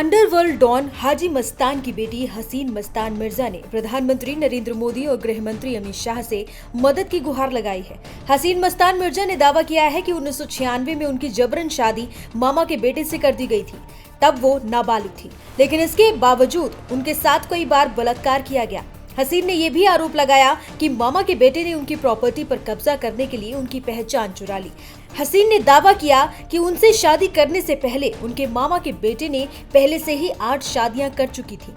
Underworld don Haji Mastan की बेटी हसीन मस्तान मिर्जा ने प्रधानमंत्री नरेंद्र मोदी और गृह मंत्री अमित शाह से मदद की गुहार लगाई है। हसीन मस्तान मिर्जा ने दावा किया है कि 1996 में उनकी जबरन शादी मामा के बेटे से कर दी गई थी। तब वो नाबालिग थी, लेकिन इसके बावजूद उनके साथ कई बार बलात्कार किया गया। हसीन ने यह भी आरोप लगाया कि मामा के बेटे ने उनकी प्रॉपर्टी पर कब्जा करने के लिए उनकी पहचान चुरा ली। हसीन ने दावा किया कि उनसे शादी करने से पहले उनके मामा के बेटे ने पहले से ही 8 शादियां कर चुकी थी।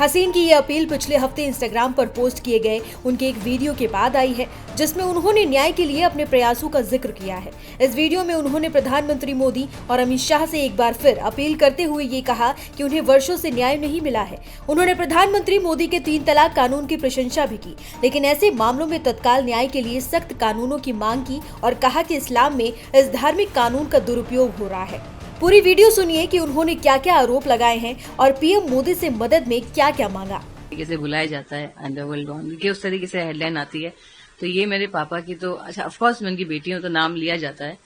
हसीन की ये अपील पिछले हफ्ते इंस्टाग्राम पर पोस्ट किए गए उनके एक वीडियो के बाद आई है, जिसमें उन्होंने न्याय के लिए अपने प्रयासों का जिक्र किया है। इस वीडियो में उन्होंने प्रधानमंत्री मोदी और अमित शाह से एक बार फिर अपील करते हुए ये कहा कि उन्हें वर्षों से न्याय नहीं मिला है। उन्होंने प्रधानमंत्री मोदी के 3 तलाक कानून की प्रशंसा भी की, लेकिन ऐसे मामलों में तत्काल न्याय के लिए सख्त कानूनों की मांग की और कहा कि इस्लाम में इस धार्मिक कानून का दुरुपयोग हो रहा है। पूरी वीडियो सुनिए कि उन्होंने क्या क्या आरोप लगाए हैं और पीएम मोदी से मदद में क्या क्या मांगा। तरीके से बुलाया जाता है अंडरवर्ल्ड डॉन की, उस तरीके से हेडलाइन आती है। तो ये मेरे पापा की तो अच्छा, ऑफकोर्स मैं उनकी बेटी हूं तो नाम लिया जाता है,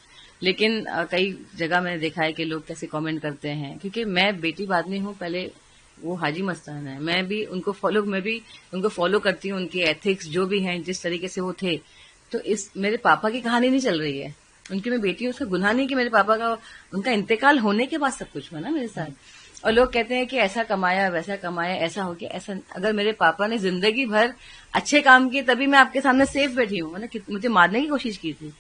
लेकिन कई जगह मैंने देखा है कि लोग कैसे कमेंट करते हैं, क्योंकि मैं बेटी बाद में हूं, पहले वो हाजी मस्तान है। मैं भी उनको फॉलो करती हूँ, उनके एथिक्स जो भी हैं, जिस तरीके से वो थे। तो इस मेरे पापा की कहानी नहीं चल रही है, उनकी मैं बेटी हूँ, उसका गुनाह नहीं कि मेरे पापा का उनका इंतकाल होने के बाद सब कुछ हुआ ना मेरे साथ। और लोग कहते हैं कि ऐसा कमाया वैसा कमाया, ऐसा हो गया ऐसा। अगर मेरे पापा ने जिंदगी भर अच्छे काम किए तभी मैं आपके सामने सेफ बैठी हूँ ना, मुझे मारने की कोशिश की थी।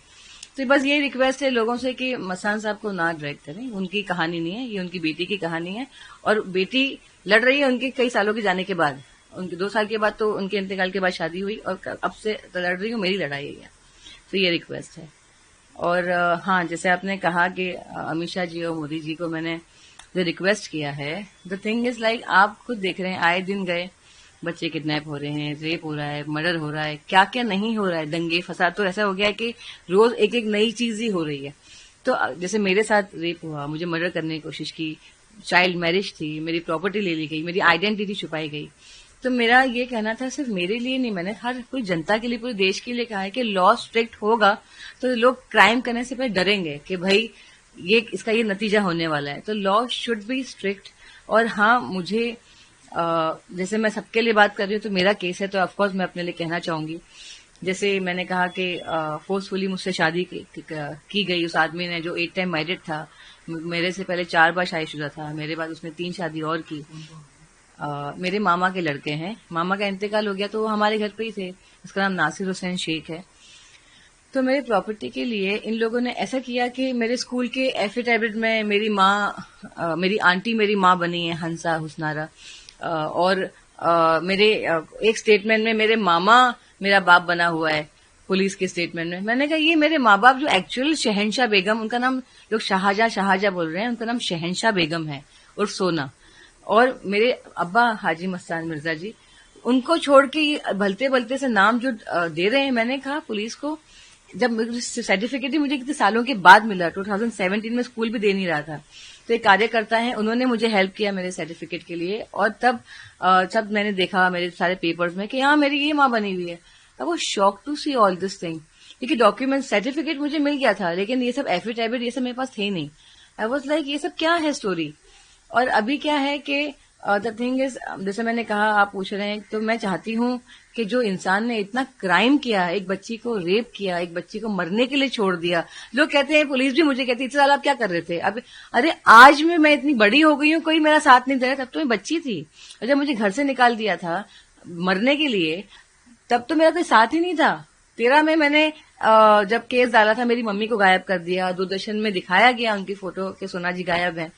तो बस यही रिक्वेस्ट है लोगों से कि मस्तान साहब को ना ड्रैग करें, उनकी कहानी नहीं है, ये उनकी बेटी की कहानी है। और बेटी लड़ रही है उनके कई सालों के जाने के बाद, उनके 2 साल के बाद तो उनके इंतकाल के बाद शादी हुई, और अब से लड़ रही हूँ, मेरी लड़ाई है। तो ये रिक्वेस्ट है। और हाँ, जैसे आपने कहा कि अमित शाह जी और मोदी जी को मैंने जो रिक्वेस्ट किया है, द थिंग इज लाइक आप खुद देख रहे हैं, आए दिन गए बच्चे किडनैप हो रहे हैं, रेप हो रहा है, मर्डर हो रहा है, क्या क्या नहीं हो रहा है, दंगे फसाद। तो ऐसा हो गया है कि रोज एक एक नई चीज ही हो रही है। तो जैसे मेरे साथ रेप हुआ, मुझे मर्डर करने की कोशिश की, चाइल्ड मैरिज थी, मेरी प्रॉपर्टी ले ली गई, मेरी आइडेंटिटी छुपाई गई। तो मेरा ये कहना था, सिर्फ मेरे लिए नहीं, मैंने हर पूरी जनता के लिए, पूरे देश के लिए कहा है कि लॉ स्ट्रिक्ट होगा तो लोग क्राइम करने से पहले डरेंगे कि भाई इसका ये नतीजा होने वाला है। तो लॉ शुड बी स्ट्रिक्ट। और हाँ, मुझे जैसे मैं सबके लिए बात कर रही हूँ, तो मेरा केस है, तो ऑफकोर्स मैं अपने लिए कहना चाहूंगी। जैसे मैंने कहा कि फोर्सफुली मुझसे शादी की गई उस आदमी ने, जो 8 टाइम मैरिड था, मेरे से पहले 4 बार शादीशुदा था, मेरे बाद उसने 3 शादी और की। मेरे मामा के लड़के हैं, मामा का इंतकाल हो गया तो वो हमारे घर पे ही थे। उसका नाम नासिर हुसैन शेख है। तो मेरी प्रॉपर्टी के लिए इन लोगों ने ऐसा किया कि मेरे स्कूल के एफिडेविट में मेरी माँ, मेरी आंटी मेरी माँ बनी है, हंसा हुसनारा। और मेरे एक स्टेटमेंट में मेरे मामा मेरा बाप बना हुआ है, पुलिस के स्टेटमेंट में। मैंने कहा ये मेरे माँ बाप, जो एक्चुअल शहनशाह बेगम, उनका नाम लोग शाहजहां बोल रहे हैं, उनका नाम शहनशाह बेगम है उर्फ सोना। और मेरे अब्बा हाजी मस्तान मिर्जा जी, उनको छोड़ के भलते भलते से नाम जो दे रहे हैं। मैंने कहा पुलिस को, जब सर्टिफिकेट ही मुझे कितने सालों के बाद मिला, 2017 में स्कूल भी दे नहीं रहा था। तो एक कार्यकर्ता है, उन्होंने मुझे हेल्प किया मेरे सर्टिफिकेट के लिए। और तब जब मैंने देखा मेरे सारे पेपर्स में कि हाँ मेरी ये माँ बनी हुई है, I was shock to see all this thing. क्योंकि डॉक्यूमेंट सर्टिफिकेट मुझे मिल गया था, लेकिन ये सब एफिडेविट ये सब मेरे पास थे नहीं। आई वाज लाइक ये सब क्या है स्टोरी। और अभी क्या है कि द थिंग इज, जैसे मैंने कहा, आप पूछ रहे हैं, तो मैं चाहती हूँ कि जो इंसान ने इतना क्राइम किया, एक बच्ची को रेप किया, एक बच्ची को मरने के लिए छोड़ दिया। लोग कहते हैं, पुलिस भी मुझे कहती है, इतने साल आप क्या कर रहे थे। अब अरे आज मैं इतनी बड़ी हो गई हूँ, कोई मेरा साथ नहीं दे रहा, तब तो मैं बच्ची थी। और जब मुझे घर से निकाल दिया था मरने के लिए, तब तो मेरा कोई साथ ही नहीं था। 13 में मैंने जब केस डाला था, मेरी मम्मी को गायब कर दिया, दूरदर्शन में दिखाया गया उनकी फोटो कि सोना जी गायब है।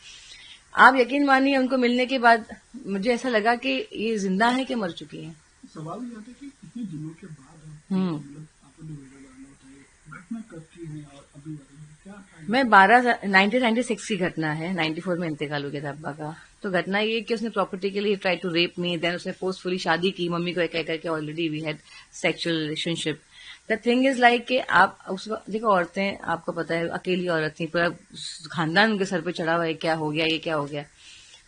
आप यकीन मानिए, उनको मिलने के बाद मुझे ऐसा लगा कि ये जिंदा है कि मर चुकी है। सवाल ये आता है कि इतने दिनों के बाद आपने वीडियो डालना होता है, घटना कब की है और अभी क्या? मैं 1996 की घटना है, 94 में इंतकाल हो गया था अब्बा का। तो घटना ये कि उसने प्रॉपर्टी के लिए try to rape me, then उसने फोर्सफुली शादी की, मम्मी को कह करके already we had sexual relationship. The thing is like कि आप उस वक्त देखो, औरतें, आपको पता है, अकेली औरत थी, पूरा खानदान उनके सर पे चढ़ा हुआ है, क्या हो गया, ये क्या हो गया।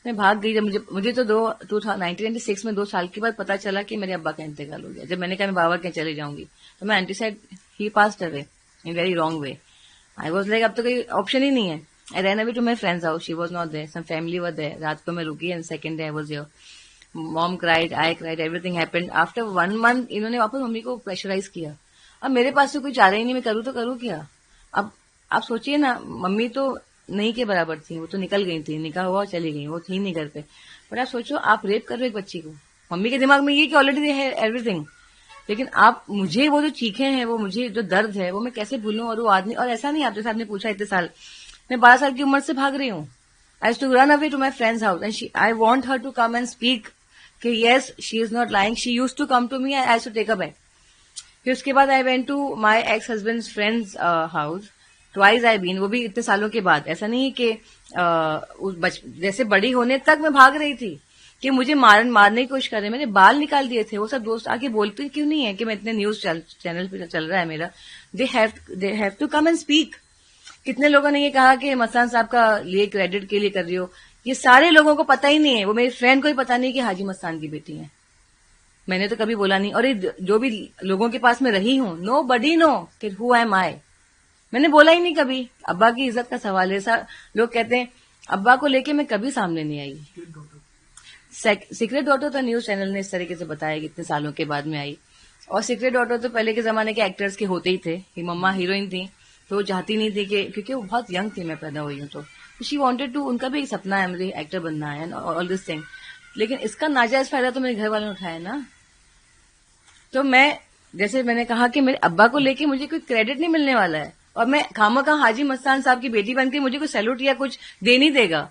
मैं भाग गई। जब मुझे तो 1996 में 2 साल के बाद पता चला कि मेरे अब्बा का इंतकाल हो गया। जब मैंने कहा मैं बाबा के चले जाऊंगी, तो मैं aunty said he passed away in very wrong way. I was like अब तो कोई ऑप्शन ही नहीं है। I ran away to my friends house, she was not there, some family were there, रात को मैं रुकी and second day I was here. Mom cried, I cried, everything happened. After 1 month इन्होंने वापस मम्मी को प्रेशराइज किया. अब मेरे पास तो कोई चारा ही नहीं, मैं करूँ तो करूँ क्या. अब आप सोचिए ना, मम्मी तो नहीं के बराबर थी, वो तो निकल गई थी, निकाह हुआ और चली गई, वो थी नहीं घर पे. पर आप सोचो, आप रेप कर रहे हो एक बच्ची को. मम्मी के दिमाग में ये कि ऑलरेडी है एवरीथिंग, लेकिन आप मुझे वो जो चीखें हैं, वो मुझे जो दर्द है, वो मैं कैसे भूलूं. और वो आदमी, और ऐसा नहीं, आप जैसे आपने पूछा इतने साल, मैं 12 साल की उम्र से भाग रही हूँ. I to run away to my friends house and I want her to come and speak कि yes she is not lying, she use to come to me, I to take a back. फिर उसके बाद I went to my ex husband friends house, twice I been, वो भी इतने सालों के बाद. ऐसा नहीं कि जैसे बड़ी होने तक मैं भाग रही थी कि मुझे मारने की कोशिश कर रहे. मैंने बाल निकाल दिए थे. वो सब दोस्त आके बोलते क्यों नहीं है कि मैं इतने न्यूज चैनल पे चल रहा है मेरा. They have to come and speak. कितने लोगों ने ये कहा कि मस्तान साहब का लिए क्रेडिट के लिए कर रही हो. ये सारे लोगों को पता ही नहीं है. वो मेरी फ्रेंड को ही पता नहीं कि हाजी मस्तान की बेटी है. मैंने तो कभी बोला नहीं. और ये जो भी लोगों के पास में रही हूं, नो बडी नो कि हु एम आई. मैंने बोला ही नहीं कभी. अब्बा की इज्जत का सवाल है. लोग कहते हैं अब्बा को लेके मैं कभी सामने नहीं आई. सीक्रेट डॉटर तो न्यूज चैनल ने इस तरीके से बताया कि इतने सालों के बाद में आई. और सीक्रेट डॉटर तो पहले के जमाने के एक्टर्स के होते ही थे. ये मम्मा हीरोइन थी, तो वो चाहती नहीं थी कि, क्योंकि वो बहुत यंग थी, मैं पैदा हुई हूं तो शी वांटेड टू, उनका भी एक सपना है मुझे एक्टर बनना है ऑल दिस थिंग. लेकिन इसका नाजायज फायदा तो मेरे घर वालों ने उठाया ना. तो मैं, जैसे मैंने कहा कि मेरे अब्बा को लेके मुझे कोई क्रेडिट नहीं मिलने वाला है. और मैं खामखा हाजी मस्तान साहब की बेटी बनकर मुझे कोई सैल्यूट या कुछ दे नहीं देगा.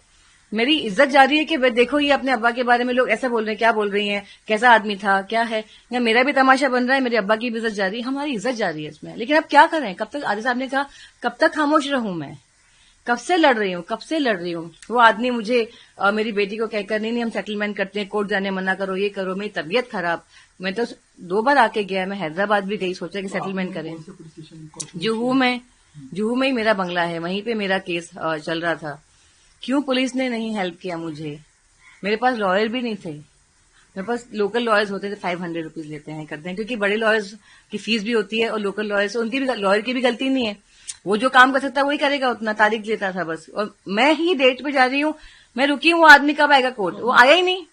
मेरी इज्जत जा रही है कि देखो ये अपने अब्बा के बारे में लोग ऐसा बोल रहे हैं, क्या बोल रही हैं, कैसा आदमी था, क्या है, या मेरा भी तमाशा बन रहा है, मेरे अब्बा की भी इज्जत जा रही है, हमारी इज्जत जा रही है इसमें. लेकिन अब क्या करें, कब तक, आदि साहब ने कहा कब तक खामोश रहूं मैं, कब से लड़ रही हूं. वो आदमी मुझे मेरी बेटी को कहकर नहीं हम सेटलमेंट करते हैं, कोर्ट जाने मना करो, ये करो. मेरी तबीयत खराब, मैं तो 2 बार आके गया. मैं हैदराबाद भी गई, सोचा कि सेटलमेंट करें. जुहू में ही मेरा बंगला है, वहीं पे मेरा केस चल रहा था. क्यों पुलिस ने नहीं हेल्प किया मुझे. मेरे पास लॉयर भी नहीं थे. मेरे पास लोकल लॉयर्स होते थे, 500 रुपीज लेते हैं, करते हैं, क्योंकि बड़े लॉयर्स की फीस भी होती है और लोकल लॉयर्स, उनकी भी, लॉयर की भी गलती नहीं है. वो जो काम कर सकता है वही करेगा, उतना तारीख लेता था बस. और मैं ही डेट पे जा रही हूँ, मैं रुकी हूँ, वो आदमी कब आएगा कोर्ट, वो आया ही नहीं.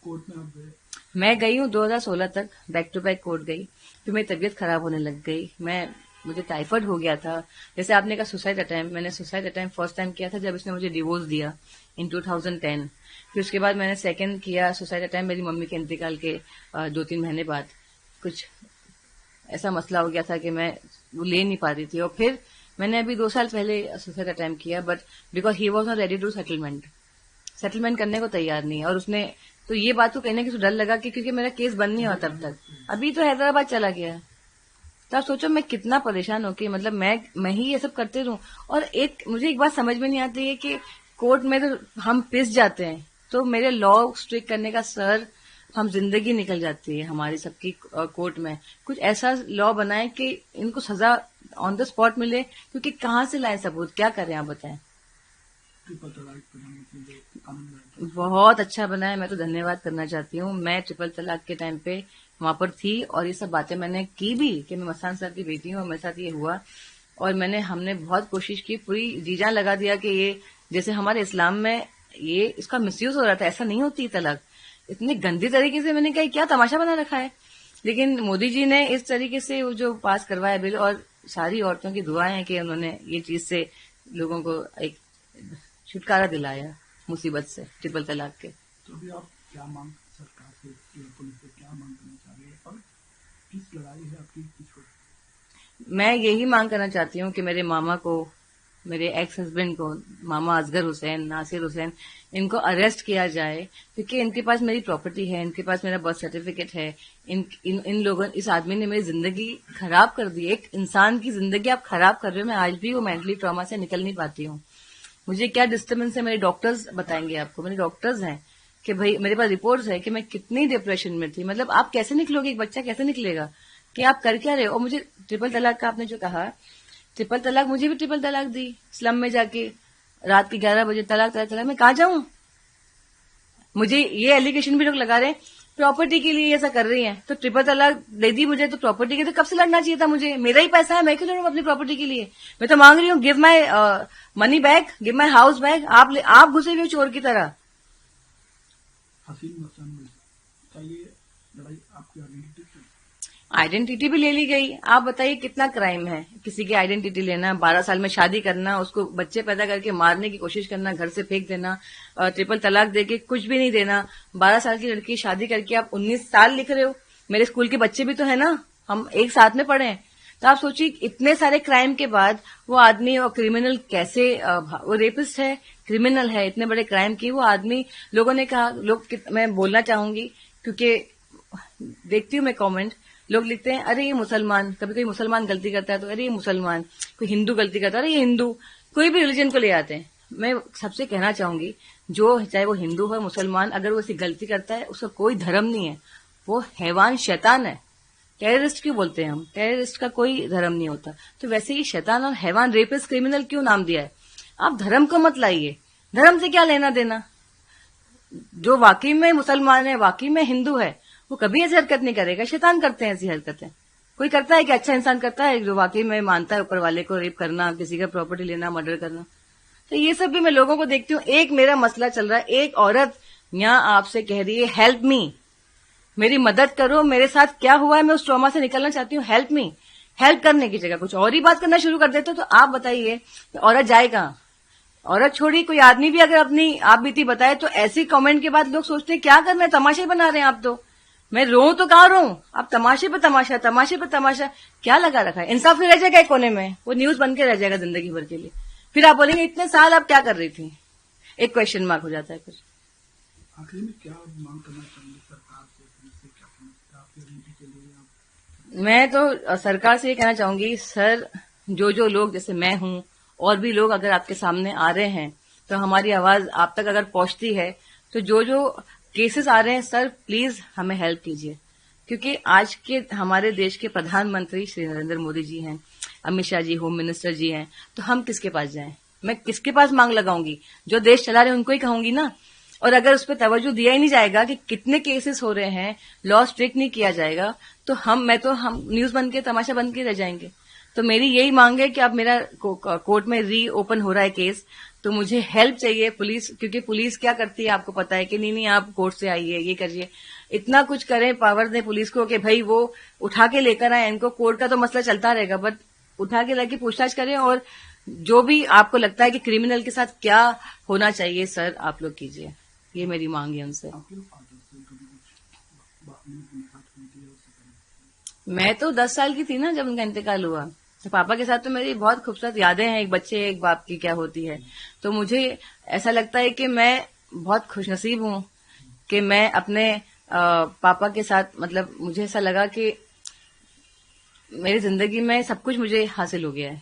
कोर्ट में आप गए? मैं गई हूँ 2016 तक, बैक टू बैक कोर्ट गई. फिर मेरी तबीयत खराब होने लग गई. मुझे टाइफाइड हो गया था. जैसे आपने कहा सुसाइड अटेम्प्ट, मैंने सुसाइड अटेम्प्ट फर्स्ट टाइम किया था जब इसने मुझे डिवोर्स दिया इन 2010. फिर उसके बाद मैंने सेकंड किया सुसाइड अटेम्प्ट मेरी मम्मी के इंतकाल के 2-3 महीने बाद. कुछ ऐसा मसला हो गया था कि मैं वो ले नहीं पा रही थी. और फिर मैंने अभी 2 साल पहले सुसाइड अटेम्प्ट किया, but because he was not ready to settlement करने को तैयार नहीं है. और उसने तो ये बात को कहने की डर लगा कि क्योंकि मेरा केस बंद नहीं हुआ तब तक. अभी तो हैदराबाद चला गया. तो आप सोचो मैं कितना परेशान होके, मतलब मैं ही ये सब करते रहूं. और मुझे एक बात समझ में नहीं आती है कि कोर्ट में तो हम पिस जाते हैं, तो मेरे लॉ स्ट्रिक्ट करने का सर, हम जिंदगी निकल जाती है हमारी सबकी कोर्ट में. कुछ ऐसा लॉ बनाए कि इनको सजा ऑन द स्पॉट मिले, क्योंकि कहाँ से लाए सबूत, क्या करें आप बताएं. बहुत अच्छा बना है, मैं तो धन्यवाद करना चाहती हूँ. मैं ट्रिपल तलाक के टाइम पे वहां पर थी और ये सब बातें मैंने की भी कि मैं मस्तान साहब की बेटी हूँ और मेरे साथ ये हुआ. और हमने बहुत कोशिश की, पूरी जी जान लगा दिया कि ये, जैसे हमारे इस्लाम में ये इसका मिसयूज हो रहा था, ऐसा नहीं होती तलाक. इतनी गंदी तरीके से मैंने कहा क्या तमाशा बना रखा है. लेकिन मोदी जी ने इस तरीके से वो जो पास करवाया बिल, और सारी औरतों की दुआएं हैं कि उन्होंने ये चीज से लोगों को एक छुटकारा दिलाया मुसीबत से, ट्रिपल तलाक के. तो अभी आप क्या मांग सरकार से या पुलिस से क्या मांग करना चाह रहे हैं, और किस लड़ाई है आपकी किस? मैं यही मांग करना चाहती हूँ कि मेरे मामा को, मेरे एक्स हस्बैंड को, मामा असगर हुसैन, नासिर हुसैन, इनको अरेस्ट किया जाए, क्योंकि इनके पास मेरी प्रॉपर्टी है, इनके पास मेरा बर्थ सर्टिफिकेट है. इन लोगों, इस आदमी ने मेरी जिंदगी खराब कर दी. एक इंसान की जिंदगी आप खराब कर रहे हो. मैं आज भी वो मेंटली ट्रॉमा से निकल नहीं पाती हूँ. मुझे क्या डिस्टर्बेंस है मेरे डॉक्टर्स बताएंगे आपको. मेरे डॉक्टर्स हैं कि भाई मेरे पास रिपोर्ट्स है कि मैं कितनी डिप्रेशन में थी. मतलब आप कैसे निकलोगे, एक बच्चा कैसे निकलेगा कि आप कर क्या रहे हो. और मुझे ट्रिपल तलाक का आपने जो कहा, ट्रिपल तलाक, मुझे भी ट्रिपल तलाक दी स्लम में जाके रात के 11 बजे. तलाक. मैं कहाँ जाऊं. मुझे ये एलिगेशन भी लोग लगा रहे हैं प्रॉपर्टी के लिए ऐसा कर रही है. तो ट्रिपल तलाक दे दी मुझे, तो प्रॉपर्टी के तो कब से लड़ना चाहिए था मुझे. मेरा ही पैसा है, मैं क्यों लड़ूं अपनी प्रॉपर्टी के लिए. मैं तो मांग रही हूँ give my money back, give my house back. आप घुसे हुए हो चोर की तरह। हसीन मस्तान मिर्जा, क्या ये लड़ाई आपकी आइडेंटिटी से? आइडेंटिटी भी ले ली गई। आप बताइए कितना क्राइम है किसी की आइडेंटिटी लेना, 12 साल में शादी करना, उसको बच्चे पैदा करके मारने की कोशिश करना, घर से फेंक देना, ट्रिपल तलाक देके कुछ भी नहीं देना। 12 साल की लड़की शादी करके आप 19 साल लिख रहे हो। मेरे स्कूल के बच्चे भी तो है ना, हम एक साथ में पढ़े हैं। तो आप सोचिए इतने सारे क्राइम के बाद वो आदमी और क्रिमिनल कैसे, वो रेपिस्ट है, क्रिमिनल है, इतने बड़े क्राइम की वो आदमी। लोगों ने कहा, मैं बोलना चाहूंगी क्योंकि देखती हूँ मैं कमेंट, लोग लिखते हैं अरे ये मुसलमान, कभी कोई मुसलमान गलती करता है तो अरे ये मुसलमान, कोई हिंदू गलती करता है अरे ये हिंदू, कोई भी रिलीजन को ले आते हैं। मैं सबसे कहना चाहूंगी, जो चाहे वो हिंदू हो मुसलमान, अगर वो ऐसी गलती करता है उसका कोई धर्म नहीं है, वो हैवान शैतान है। टेररिस्ट क्यों बोलते हैं हम? टेररिस्ट का कोई धर्म नहीं होता। तो वैसे ही शैतान और हैवान, रेपिस्ट, क्रिमिनल क्यों नाम दिया है? आप धर्म को मत लाइए, धर्म से क्या लेना देना। जो वाकई में मुसलमान है, वाकई में हिंदू है, वो कभी ऐसी हरकत नहीं करेगा। शैतान करते हैं ऐसी हरकतें। कोई करता है कि अच्छा इंसान करता है जो वाकई में मानता है ऊपर वाले को, रेप करना, किसी का प्रॉपर्टी लेना, मर्डर करना। तो ये सब भी मैं लोगों को देखती हूँ। एक मेरा मसला चल रहा है, एक औरत यहाँ आपसे कह रही है हेल्प मी, मेरी मदद करो, मेरे साथ क्या हुआ है, मैं उस ट्रॉमा से निकलना चाहती हूँ, हेल्प मी। हेल्प करने की जगह कुछ और ही बात करना शुरू कर देते हो, तो आप बताइए औरत जाए कहाँ? औरत छोड़ी, कोई आदमी भी अगर अपनी आप बीती बताए तो ऐसी कमेंट के बाद लोग सोचते हैं क्या करना है, तमाशे बना रहे हैं आप। तो मैं रोऊं तो कहाँ रोऊं? आप तमाशे पे तमाशा, तमाशे पे तमाशा क्या लगा रखा है? इंसाफ रह जाएगा एक कोने में, वो न्यूज बन के रह जाएगा जिंदगी भर के लिए। फिर आप बोलेंगे इतने साल आप क्या कर रही थी? एक क्वेश्चन मार्क हो जाता है फिर। आखिर में क्या मांग करना चाहिए सरकार से, पुलिस से, क्या समझते हैं आपकी आइडेंटिटी के लिए आप? मैं तो सरकार से ये कहना चाहूंगी, सर जो लोग जैसे मैं हूं और भी लोग अगर आपके सामने आ रहे हैं तो हमारी आवाज आप तक अगर पहुंचती है, तो जो केसेस आ रहे हैं सर प्लीज हमें हेल्प कीजिए। क्योंकि आज के हमारे देश के प्रधानमंत्री श्री नरेंद्र मोदी जी हैं, अमित शाह जी होम मिनिस्टर जी हैं, तो हम किसके पास जाएं? मैं किसके पास मांग लगाऊंगी? जो देश चला रहे हैं उनको ही कहूंगी ना। और अगर उस पर तवज्जो दिया ही नहीं जाएगा कि कितने केसेस हो रहे हैं, लॉ स्ट्रिक्ट नहीं किया जाएगा, तो हम न्यूज बन के, तमाशा बन के रह जाएंगे। तो मेरी यही मांग है कि अब मेरा कोर्ट में री ओपन हो रहा है केस, तो मुझे हेल्प चाहिए पुलिस। क्योंकि पुलिस क्या करती है आपको पता है कि नहीं आप कोर्ट से आइए, ये करिए, इतना कुछ करें, पावर दें पुलिस को कि भाई वो उठा के लेकर आए। इनको कोर्ट का तो मसला चलता रहेगा, बट उठा के लेके पूछताछ करें। और जो भी आपको लगता है कि क्रिमिनल के साथ क्या होना चाहिए सर, आप लोग कीजिए। ये मेरी मांग है उनसे। मैं तो 10 साल की थी ना जब उनका इंतकाल हुआ। तो पापा के साथ तो मेरी बहुत खूबसूरत यादें हैं, एक बच्चे एक बाप की क्या होती है। तो मुझे ऐसा लगता है कि मैं बहुत खुशनसीब हूं कि मैं अपने पापा के साथ, मतलब मुझे ऐसा लगा कि मेरी जिंदगी में सब कुछ मुझे हासिल हो गया है।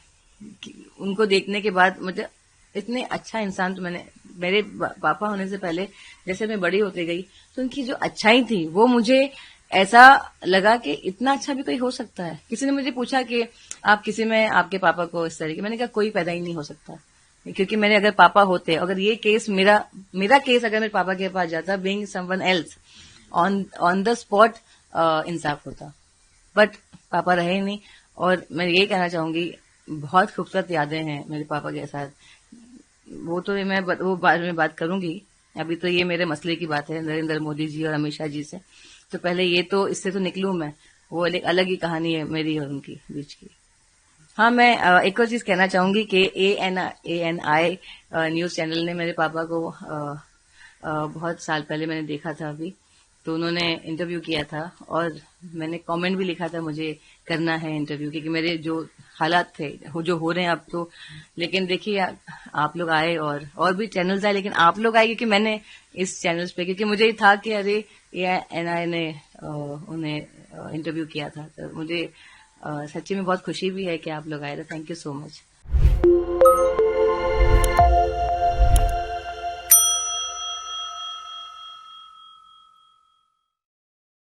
उनको देखने के बाद मुझे इतने अच्छा इंसान, तो मेरे पापा होने से पहले जैसे मैं बड़ी होती गई तो उनकी जो अच्छाई थी वो मुझे ऐसा लगा कि इतना अच्छा भी कोई हो सकता है। किसी ने मुझे पूछा कि आप किसी में आपके पापा को इस तरीके, मैंने कहा कोई पैदा ही नहीं हो सकता। क्योंकि मेरे अगर पापा होते, अगर ये केस मेरा केस अगर मेरे पापा के पास जाता, being someone else, on the spot इंसाफ होता। बट पापा रहे नहीं। और मैं ये कहना चाहूंगी, बहुत खूबसूरत यादें हैं मेरे पापा के साथ। वो तो वो बाद में बात करूंगी। अभी तो ये मेरे मसले की बात है नरेंद्र मोदी जी और अमित शाह जी से। तो पहले ये तो इससे तो निकलूं मैं, वो एक अलग ही कहानी है मेरी और उनकी बीच की। हाँ, मैं एक और चीज कहना चाहूंगी कि ANI न्यूज चैनल ने मेरे पापा को बहुत साल पहले मैंने देखा था अभी, तो उन्होंने इंटरव्यू किया था और मैंने कमेंट भी लिखा था मुझे करना है इंटरव्यू, क्योंकि मेरे जो हालात थे जो हो रहे हैं अब तो। लेकिन देखिए आप लोग आए और भी चैनल्स आए, लेकिन आप लोग आए क्योंकि मैंने इस चैनल्स पे, क्योंकि मुझे था कि अरे ANI ने उन्हें इंटरव्यू किया था। तो मुझे सच्ची में बहुत खुशी भी है कि आप लोग आए थे। Thank you so much.